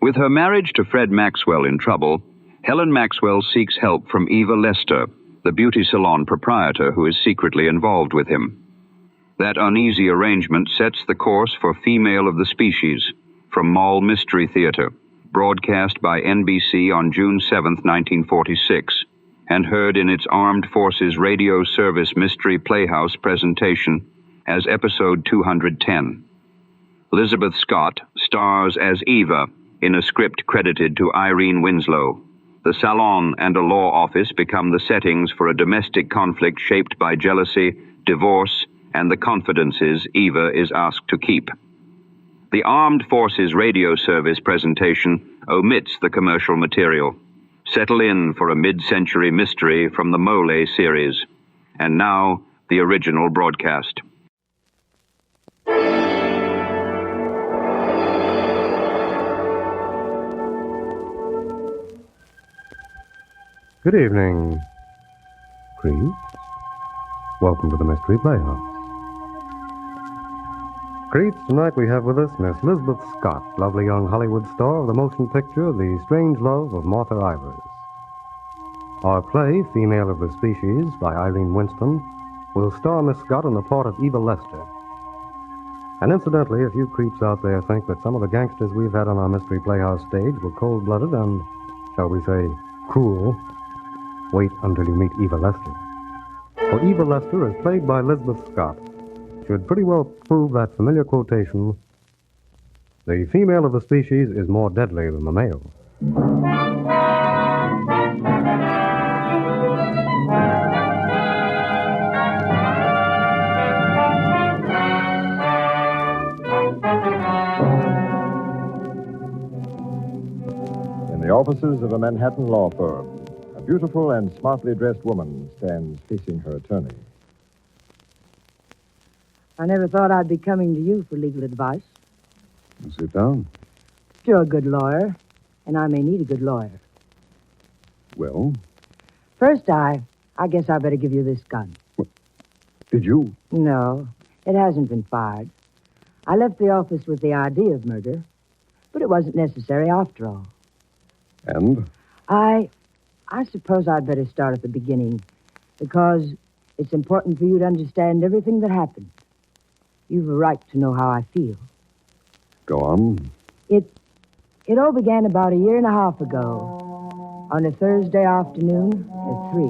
With her marriage to Fred Maxwell in trouble, Helen Maxwell seeks help from Eva Lester, the beauty salon proprietor who is secretly involved with him. That uneasy arrangement sets the course for Female of the Species from Molle Mystery Theatre, broadcast by NBC on June 7, 1946, and heard in its Armed Forces Radio Service Mystery Playhouse presentation as Episode 210. Lizabeth Scott stars as Eva in a script credited to Irene Winslow. The salon and a law office become the settings for a domestic conflict shaped by jealousy, divorce, and the confidences Eva is asked to keep. The Armed Forces Radio Service presentation omits the commercial material. Settle in for a mid-century mystery from the Molle series. And now, the original broadcast. Good evening, creeps. Welcome to the Mystery Playhouse. Creeps, tonight we have with us Miss Lizabeth Scott, lovely young Hollywood star of the motion picture The Strange Love of Martha Ivers. Our play, Female of the Species, by Irene Winslow, will star Miss Scott in the part of Eva Lester. And incidentally, if you creeps out there think that some of the gangsters we've had on our Mystery Playhouse stage were cold-blooded and, shall we say, cruel, wait until you meet Eva Lester. For Eva Lester, as played by Lizabeth Scott, should pretty well prove that familiar quotation, the female of the species is more deadly than the male. In the offices of a Manhattan law firm, a beautiful and smartly dressed woman stands facing her attorney. I never thought I'd be coming to you for legal advice. Sit down. You're a good lawyer, and I may need a good lawyer. Well? First, I guess I better give you this gun. What? Did you? No, it hasn't been fired. I left the office with the idea of murder, but it wasn't necessary after all. And? I suppose I'd better start at the beginning, because it's important for you to understand everything that happened. You've a right to know how I feel. Go on. It all began about a year and a half ago, on a Thursday afternoon at 3.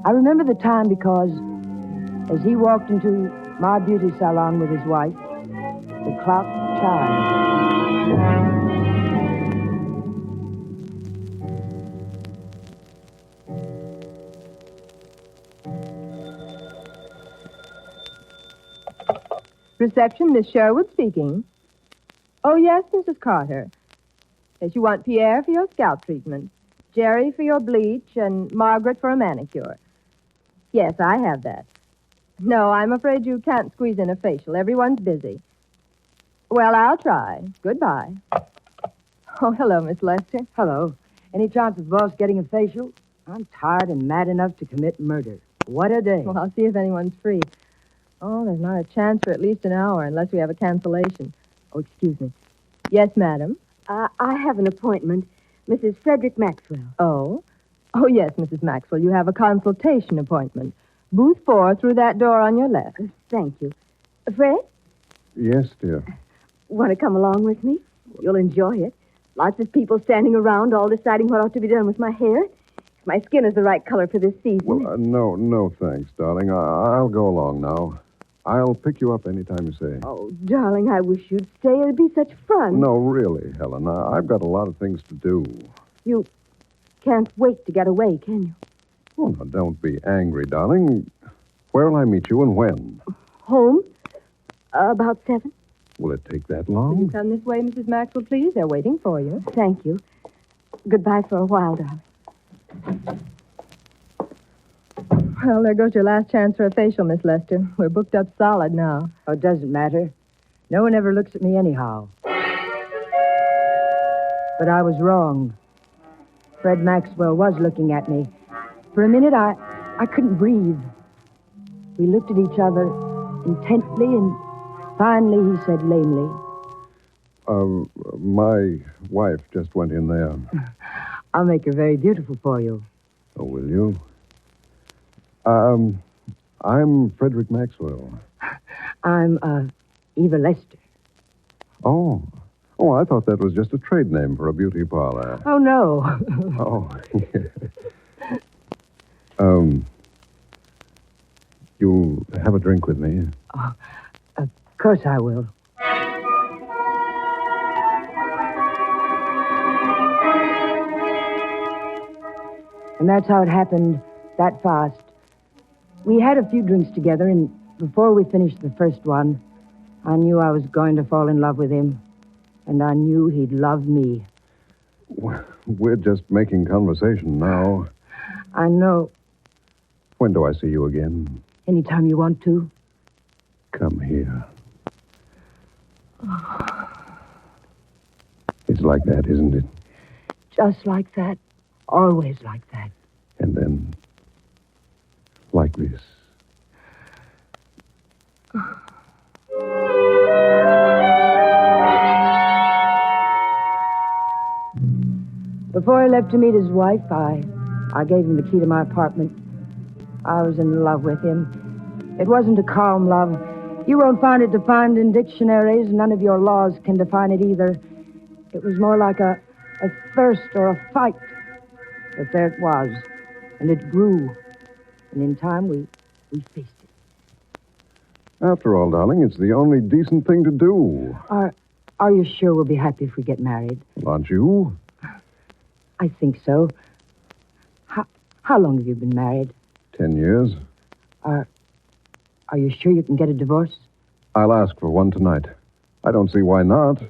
I remember the time because as he walked into my beauty salon with his wife, the clock chimed. Reception, Miss Sherwood speaking. Oh, yes, Mrs. Carter. Yes, you want Pierre for your scalp treatment, Jerry for your bleach, and Margaret for a manicure. Yes, I have that. No, I'm afraid you can't squeeze in a facial. Everyone's busy. Well, I'll try. Goodbye. Oh, hello, Miss Lester. Hello. Any chance of boss getting a facial? I'm tired and mad enough to commit murder. What a day. Well, I'll see if anyone's free. Oh, there's not a chance for at least an hour unless we have a cancellation. Oh, excuse me. Yes, madam? I have an appointment. Mrs. Frederick Maxwell. Oh? Oh, yes, Mrs. Maxwell. You have a consultation appointment. Booth 4 through that door on your left. Thank you. Fred, Yes, dear. want to come along with me? You'll enjoy it. Lots of people standing around all deciding what ought to be done with my hair. My skin is the right color for this season. Well, no, thanks, darling. I'll go along now. I'll pick you up any time you say. Oh, darling, I wish you'd stay. It'd be such fun. No, really, Helen. I've got a lot of things to do. You can't wait to get away, can you? Oh, now, don't be angry, darling. Where'll I meet you and when? Home? About 7. Will it take that Will you long? come this way, Mrs. Maxwell, please? They're waiting for you. Thank you. Goodbye for a while, darling. Well, there goes your last chance for a facial, Miss Lester. We're booked up solid now. Oh, it doesn't matter. No one ever looks at me anyhow. But I was wrong. Fred Maxwell was looking at me. For a minute, I couldn't breathe. We looked at each other intently, and finally he said lamely, My wife just went in there. I'll make her very beautiful for you. Oh, will you? I'm Frederick Maxwell. I'm, Eva Lester. Oh. Oh, I thought that was just a trade name for a beauty parlor. Oh, no. Oh. You'll have a drink with me? Oh, of course I will. And that's how it happened that fast. We had a few drinks together, and before we finished the first one, I knew I was going to fall in love with him, and I knew he'd love me. We're just making conversation now. I know. When do I see you again? Anytime you want to. Come here. It's like that, isn't it? Just like that. Always like that. And then, like this. Before I left to meet his wife, I gave him the key to my apartment. I was in love with him. It wasn't a calm love. You won't find it defined in dictionaries. None of your laws can define it either. It was more like a thirst or a fight. But there it was, and it grew. And in time, we faced it. After all, darling, it's the only decent thing to do. Are you sure we'll be happy if we get married? Aren't you? I think so. How long have you been married? 10 years. Are you sure you can get a divorce? I'll ask for one tonight. I don't see why not.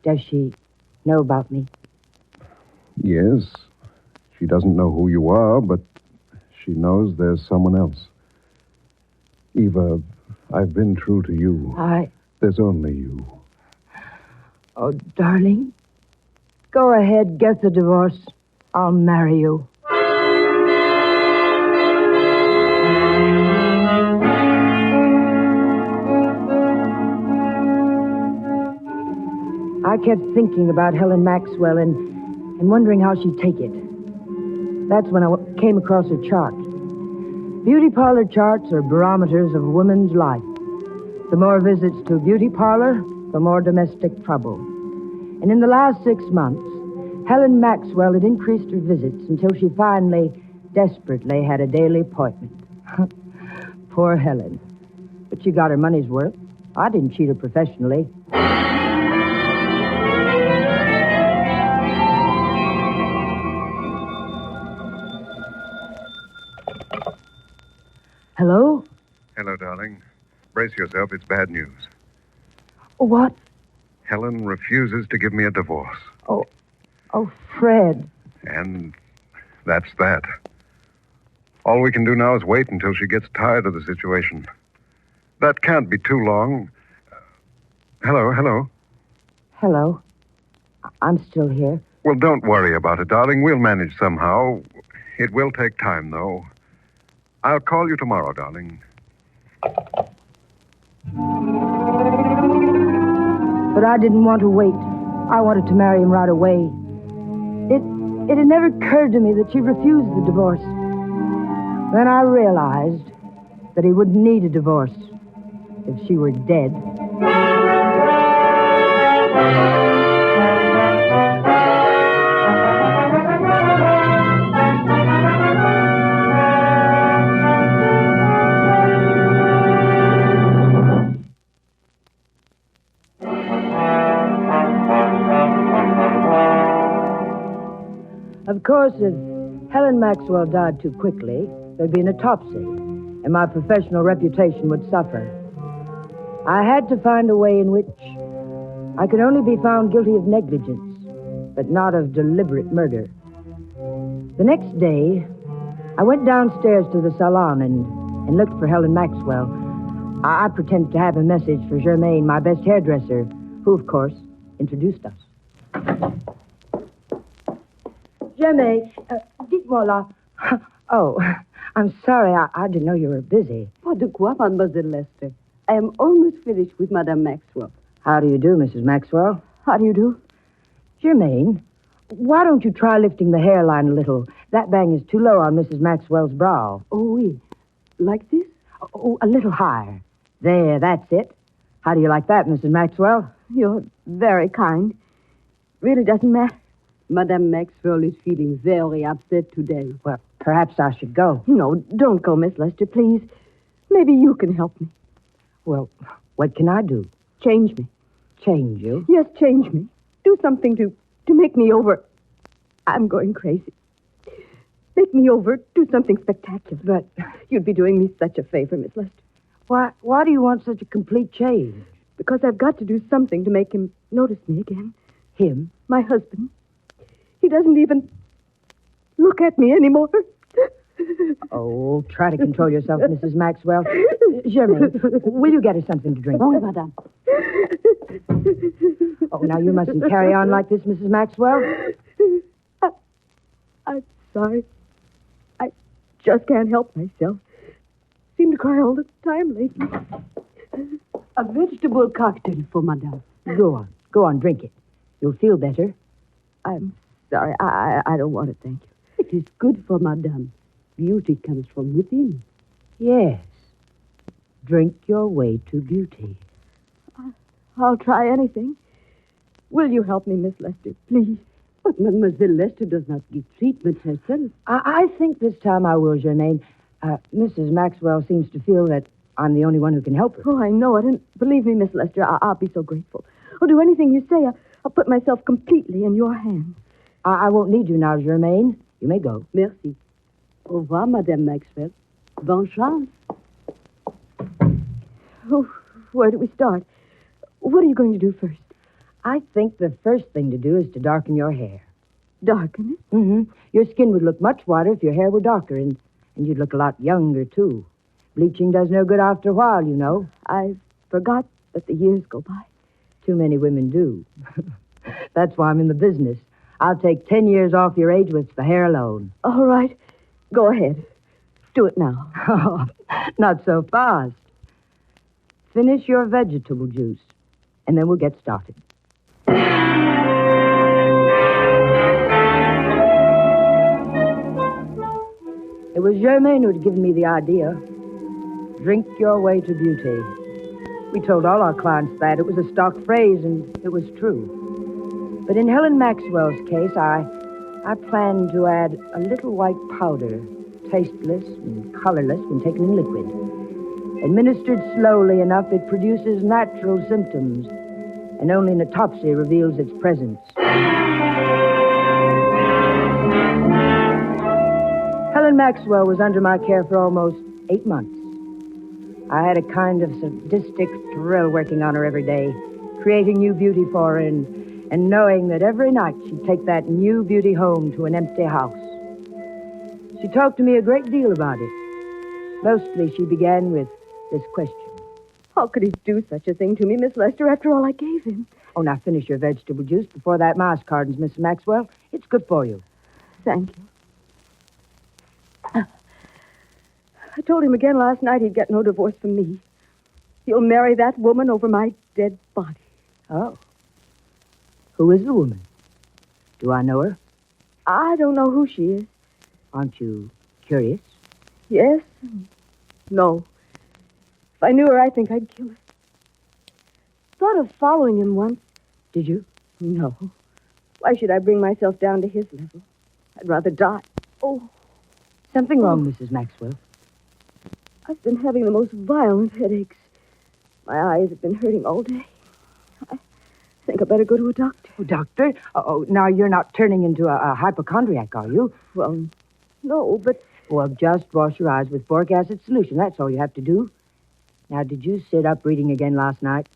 Does she know about me? Yes. She doesn't know who you are, but she knows there's someone else. Eva, I've been true to you. There's only you. Oh, darling. Go ahead, get the divorce. I'll marry you. I kept thinking about Helen Maxwell and wondering how she'd take it. That's when I came across her chart. Beauty parlor charts are barometers of a woman's life. The more visits to a beauty parlor, the more domestic trouble. And in the last 6 months, Helen Maxwell had increased her visits until she finally, desperately, had a daily appointment. Poor Helen. But she got her money's worth. I didn't cheat her professionally. Hello? Hello, darling. Brace yourself. It's bad news. What? Helen refuses to give me a divorce. Oh, Fred. And that's that. All we can do now is wait until she gets tired of the situation. That can't be too long. Hello. Hello. I'm still here. Well, don't worry about it, darling. We'll manage somehow. It will take time, though. I'll call you tomorrow, darling. But I didn't want to wait. I wanted to marry him right away. It had never occurred to me that she'd refuse the divorce. Then I realized that he wouldn't need a divorce if she were dead. Of course, if Helen Maxwell died too quickly, there'd be an autopsy, and my professional reputation would suffer. I had to find a way in which I could only be found guilty of negligence, but not of deliberate murder. The next day, I went downstairs to the salon and looked for Helen Maxwell. I pretended to have a message for Germaine, my best hairdresser, who, of course, introduced us. Germaine, dites-moi là. Oh, I'm sorry. I didn't know you were busy. Pas de quoi, Mademoiselle Lester. I am almost finished with Madame Maxwell. How do you do, Mrs. Maxwell? How do you do? Germaine, why don't you try lifting the hairline a little? That bang is too low on Mrs. Maxwell's brow. Oh, oui. Like this? Oh, a little higher. There, that's it. How do you like that, Mrs. Maxwell? You're very kind. Really doesn't matter. Madame Maxwell is feeling very upset today. Well, perhaps I should go. No, don't go, Miss Lester, please. Maybe you can help me. Well, what can I do? Change me. Change you? Yes, change me. Do something to make me over. I'm going crazy. Make me over. Do something spectacular. But you'd be doing me such a favor, Miss Lester. Why do you want such a complete change? Because I've got to do something to make him notice me again. Him? My husband. He doesn't even look at me anymore. Oh, try to control yourself, Mrs. Maxwell. Germaine, will you get her something to drink? Oui, madame. Oh, now you mustn't carry on like this, Mrs. Maxwell. I'm sorry. I just can't help myself. Seem to cry all the time lately. A vegetable cocktail for madame. Go on, drink it. You'll feel better. I'm sorry. I don't want it, thank you. It is good for madame. Beauty comes from within. Yes. Drink your way to beauty. I'll try anything. Will you help me, Miss Lester, please? But Mademoiselle Lester does not give treatment herself. I think this time I will, Germaine. Mrs. Maxwell seems to feel that I'm the only one who can help her. Oh, I know it. And believe me, Miss Lester, I'll be so grateful. I'll do anything you say. I'll put myself completely in your hands. I won't need you now, Germaine. You may go. Merci. Au revoir, Madame Maxwell. Bonne chance. Oh, where do we start? What are you going to do first? I think the first thing to do is to darken your hair. Darken it? Mm-hmm. Your skin would look much whiter if your hair were darker, and you'd look a lot younger, too. Bleaching does no good after a while, you know. I forgot that the years go by. Too many women do. That's why I'm in the business. I'll take 10 years off your age with the hair alone. All right. Go ahead. Do it now. Oh, not so fast. Finish your vegetable juice, and then we'll get started. It was Germaine who had given me the idea. Drink your way to beauty. We told all our clients that. It was a stock phrase, and it was true. But in Helen Maxwell's case, I planned to add a little white powder, tasteless and colorless when taken in liquid. Administered slowly enough, it produces natural symptoms, and only an autopsy reveals its presence. Helen Maxwell was under my care for almost 8 months. I had a kind of sadistic thrill working on her every day, creating new beauty for her and knowing that every night she'd take that new beauty home to an empty house. She talked to me a great deal about it. Mostly she began with this question. How could he do such a thing to me, Miss Lester, after all I gave him? Oh, now finish your vegetable juice before that mouse hardens, Mrs. Maxwell. It's good for you. Thank you. I told him again last night he'd get no divorce from me. He'll marry that woman over my dead body. Oh. Who is the woman? Do I know her? I don't know who she is. Aren't you curious? Yes. No. If I knew her, I think I'd kill her. Thought of following him once. Did you? No. Why should I bring myself down to his level? I'd rather die. Oh. Something wrong, Mrs. Maxwell? I've been having the most violent headaches. My eyes have been hurting all day. I think I better go to a doctor. Oh, doctor? Oh, now you're not turning into a hypochondriac, are you? Well, no, but... Well, just wash your eyes with boric acid solution. That's all you have to do. Now, did you sit up reading again last night?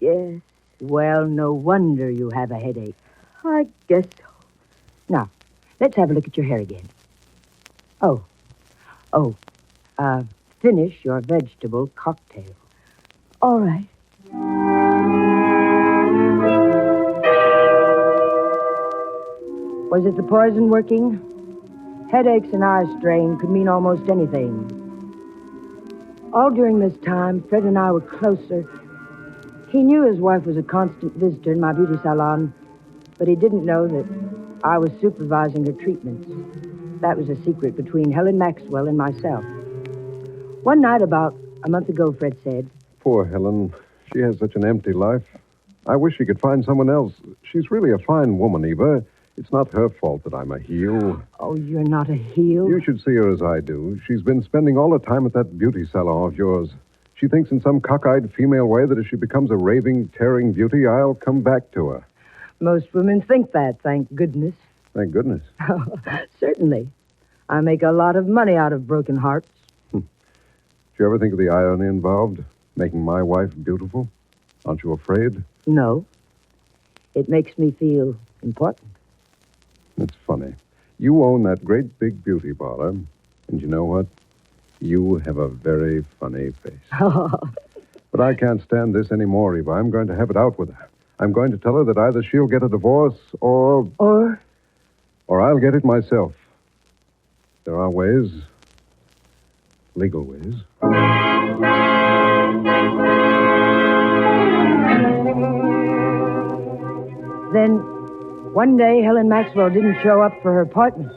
Yes. Well, no wonder you have a headache. I guess so. Now, let's have a look at your hair again. Finish your vegetable cocktail. All right. Was it the poison working? Headaches and eye strain could mean almost anything. All during this time, Fred and I were closer He knew his wife was a constant visitor in my beauty salon, but he didn't know that I was supervising her treatments. That was a secret between Helen Maxwell and myself. One night about a month ago, Fred said, Poor Helen. She has such an empty life. I wish she could find someone else. She's really a fine woman, Eva. It's not her fault that I'm a heel. "Oh, you're not a heel." You should see her as I do. She's been spending all her time at that beauty salon of yours. She thinks in some cockeyed female way that if she becomes a raving, tearing beauty, I'll come back to her. Most women think that, thank goodness. Thank goodness. Certainly. I make a lot of money out of broken hearts. Did you ever think of the irony involved? Making my wife beautiful? Aren't you afraid? No. It makes me feel important. It's funny. You own that great big beauty parlor, and you know what? You have a very funny face. But I can't stand this anymore, Eva. I'm going to have it out with her. I'm going to tell her that either she'll get a divorce or I'll get it myself. There are ways, legal ways. Then, one day, Helen Maxwell didn't show up for her appointment.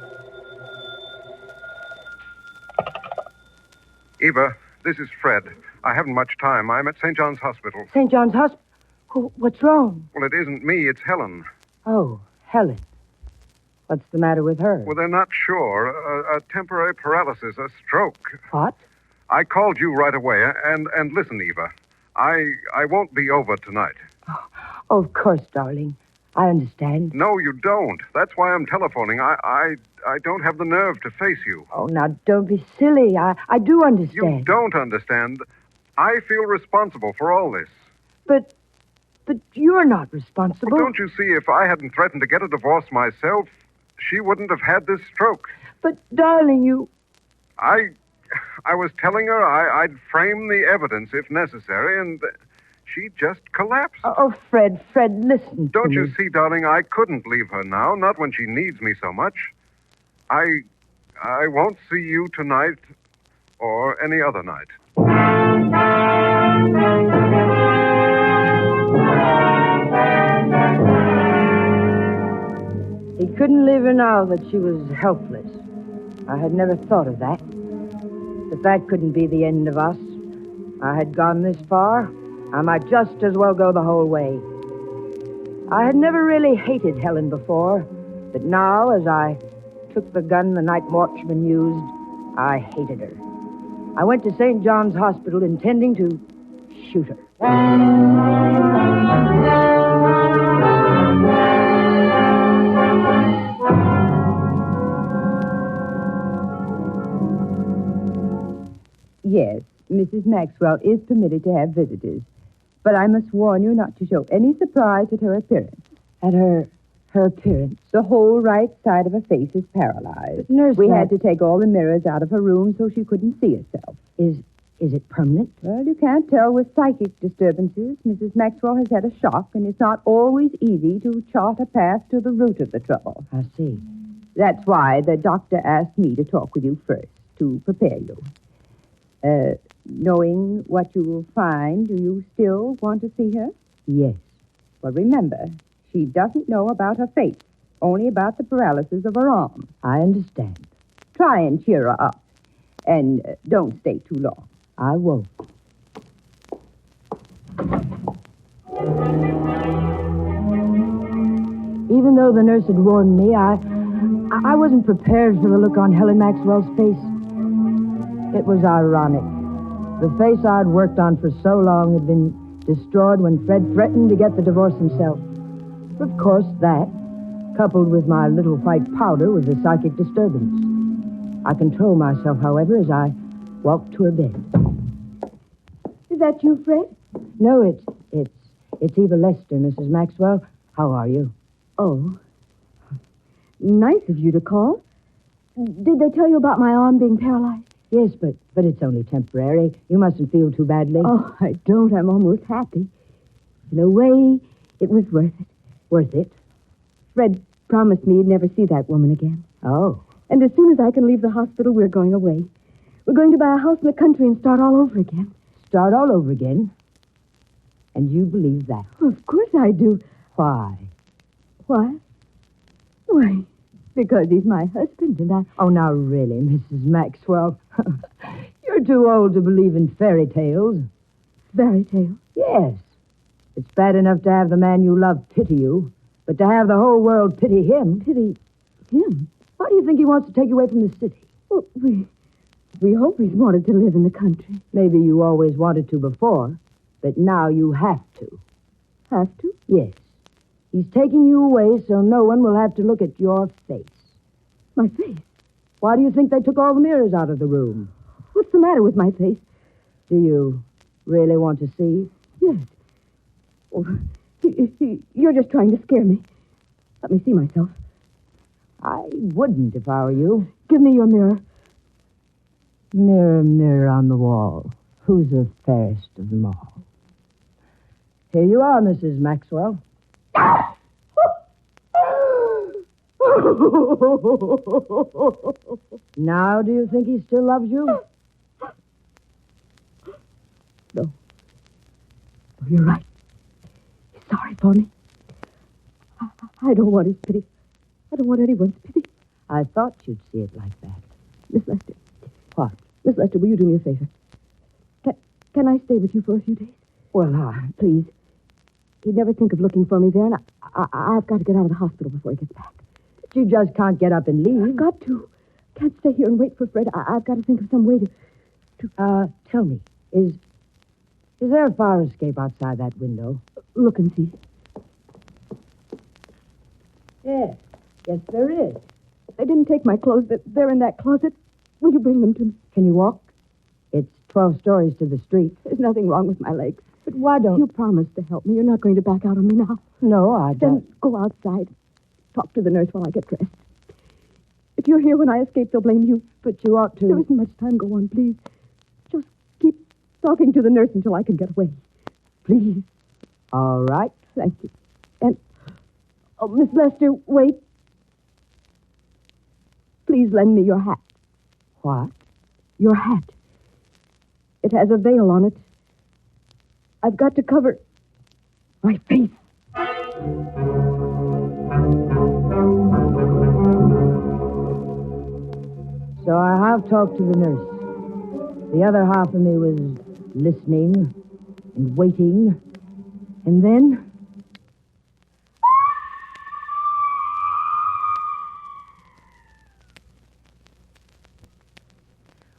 Eva, this is Fred. I haven't much time. I'm at St. John's Hospital. St. John's Hospital? What's wrong? Well, it isn't me. It's Helen. Oh, Helen. What's the matter with her? Well, they're not sure. A temporary paralysis, a stroke. What? I called you right away. And listen, Eva. I won't be over tonight. Oh, of course, darling. I understand. No, you don't. That's why I'm telephoning. I don't have the nerve to face you. Oh, now, don't be silly. I do understand. You don't understand. I feel responsible for all this. But you're not responsible. Well, don't you see, if I hadn't threatened to get a divorce myself, she wouldn't have had this stroke. But, darling, you... I was telling her I'd frame the evidence if necessary, and she just collapsed. Oh, Fred, listen to Don't me. you see, darling, I couldn't leave her now, not when she needs me so much. I won't see you tonight or any other night. He couldn't leave her now that she was helpless. I had never thought of that. But that couldn't be the end of us. I had gone this far. I might just as well go the whole way. I had never really hated Helen before, but now, as I took the gun the night watchman used, I hated her. I went to St. John's Hospital intending to shoot her. Yes, Mrs. Maxwell is permitted to have visitors. But I must warn you not to show any surprise at her appearance. At her appearance? The whole right side of her face is paralyzed. But nurse, we had to take all the mirrors out of her room so she couldn't see herself. Is it permanent? Well, you can't tell with psychic disturbances. Mrs. Maxwell has had a shock, and it's not always easy to chart a path to the root of the trouble. I see. That's why the doctor asked me to talk with you first, to prepare you. Knowing what you will find, do you still want to see her? Yes. Well, remember, she doesn't know about her face, only about the paralysis of her arm. I understand. Try and cheer her up, and don't stay too long. I won't. Even though the nurse had warned me, I wasn't prepared for the look on Helen Maxwell's face. It was ironic. The face I'd worked on for so long had been destroyed when Fred threatened to get the divorce himself. Of course, that, coupled with my little white powder, was a psychic disturbance. I controlled myself, however, as I walked to her bed. Is that you, Fred? No, it's Eva Lester, Mrs. Maxwell. How are you? Oh. Nice of you to call. Did they tell you about my arm being paralyzed? Yes, but it's only temporary. You mustn't feel too badly. Oh, I don't. I'm almost happy. In a way, it was worth it. Worth it? Fred promised me he'd never see that woman again. Oh. And as soon as I can leave the hospital, we're going away. We're going to buy a house in the country and start all over again. Start all over again? And you believe that? Of course I do. Why? Why? Why, because he's my husband and I... Oh, now really, Mrs. Maxwell. You're too old to believe in fairy tales. Fairy tale? Yes. It's bad enough to have the man you love pity you, but to have the whole world pity him... Pity him? Why do you think he wants to take you away from the city? Well, we always wanted to live in the country. Maybe you always wanted to before, but now you have to. Have to? Yes. He's taking you away so no one will have to look at your face. My face? Why do you think they took all the mirrors out of the room? What's the matter with my face? Do you really want to see? Yes. Oh, you're just trying to scare me. Let me see myself. I wouldn't if I were you. Give me your mirror. Mirror, mirror on the wall. Who's the fairest of them all? Here you are, Mrs. Maxwell. Now, do you think he still loves you? No. Oh, you're right. He's sorry for me. I don't want his pity. I don't want anyone's pity. I thought you'd see it like that. Miss Lester. What? Miss Lester, will you do me a favor? Can I stay with you for a few days? Well, please. He'd never think of looking for me there, and I've got to get out of the hospital before he gets back. But you just can't get up and leave. I've got to. Can't stay here and wait for Fred. I've got to think of some way to... Tell me, is there a fire escape outside that window? Look and see. Yes, there is. I didn't take my clothes. They're in that closet. Will you bring them to me? Can you walk? It's 12 stories to the street. There's nothing wrong with my legs. But why don't... You promised to help me. You're not going to back out on me now. No, I don't. Then go outside. Talk to the nurse while I get dressed. If you're here when I escape, they'll blame you. But you ought to... There isn't much time. Go on, please. Just keep talking to the nurse until I can get away. Please. All right. Thank you. And... Oh, Miss Lester, wait. Please lend me your hat. What? Your hat. It has a veil on it. I've got to cover my face. So I have talked to the nurse. The other half of me was listening and waiting. And then...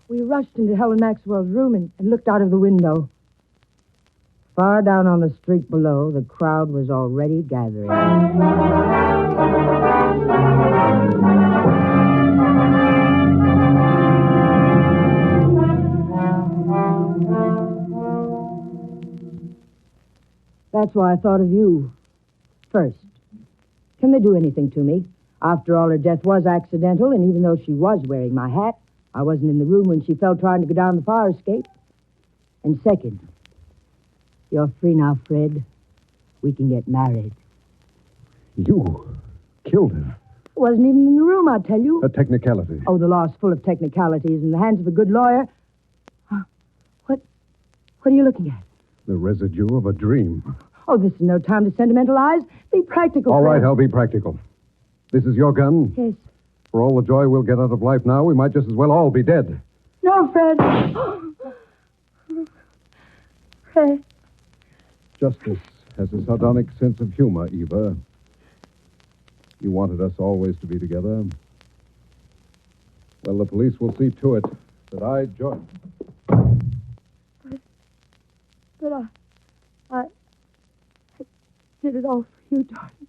we rushed into Helen Maxwell's room and looked out of the window. Far down on the street below, the crowd was already gathering. That's why I thought of you first. Can they do anything to me? After all, her death was accidental, and even though she was wearing my hat, I wasn't in the room when she fell trying to go down the fire escape. And second, you're free now, Fred. We can get married. You killed her. Wasn't even in the room, I tell you. A technicality. Oh, the law's full of technicalities. In the hands of a good lawyer. What are you looking at? The residue of a dream. Oh, this is no time to sentimentalize. Be practical, All Fred. right, I'll be practical. This is your gun? Yes. For all the joy we'll get out of life now, we might just as well all be dead. No, Fred. Fred. Justice has a sardonic sense of humor, Eva. You wanted us always to be together. Well, the police will see to it that I join. But I did it all for you, darling.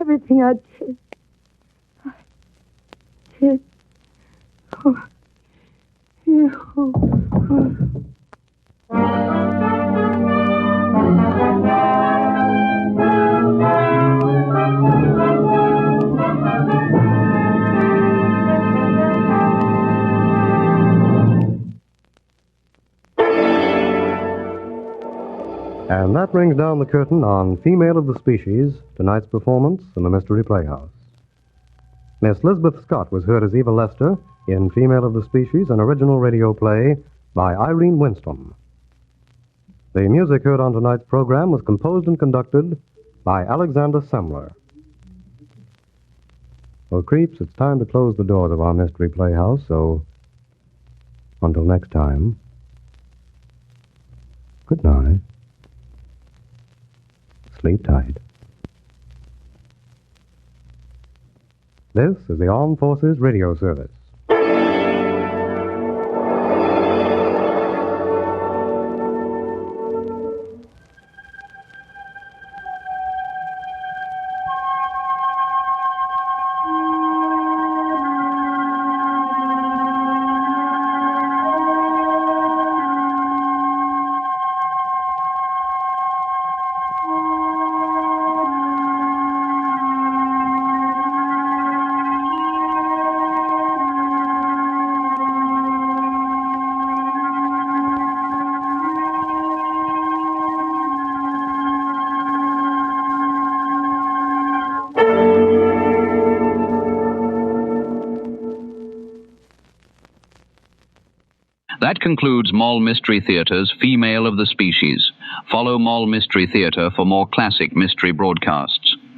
Everything I did. I did for you. And that brings down the curtain on Female of the Species, tonight's performance in the Mystery Playhouse. Miss Lizabeth Scott was heard as Eva Lester in Female of the Species, an original radio play by Irene Winslow. The music heard on tonight's program was composed and conducted by Alexander Semler. Well, creeps, it's time to close the doors of our Mystery Playhouse, so until next time, good night. Sleep tight. This is the Armed Forces Radio Service. That concludes Molle Mystery Theatre's Female of the Species. Follow Molle Mystery Theatre for more classic mystery broadcasts.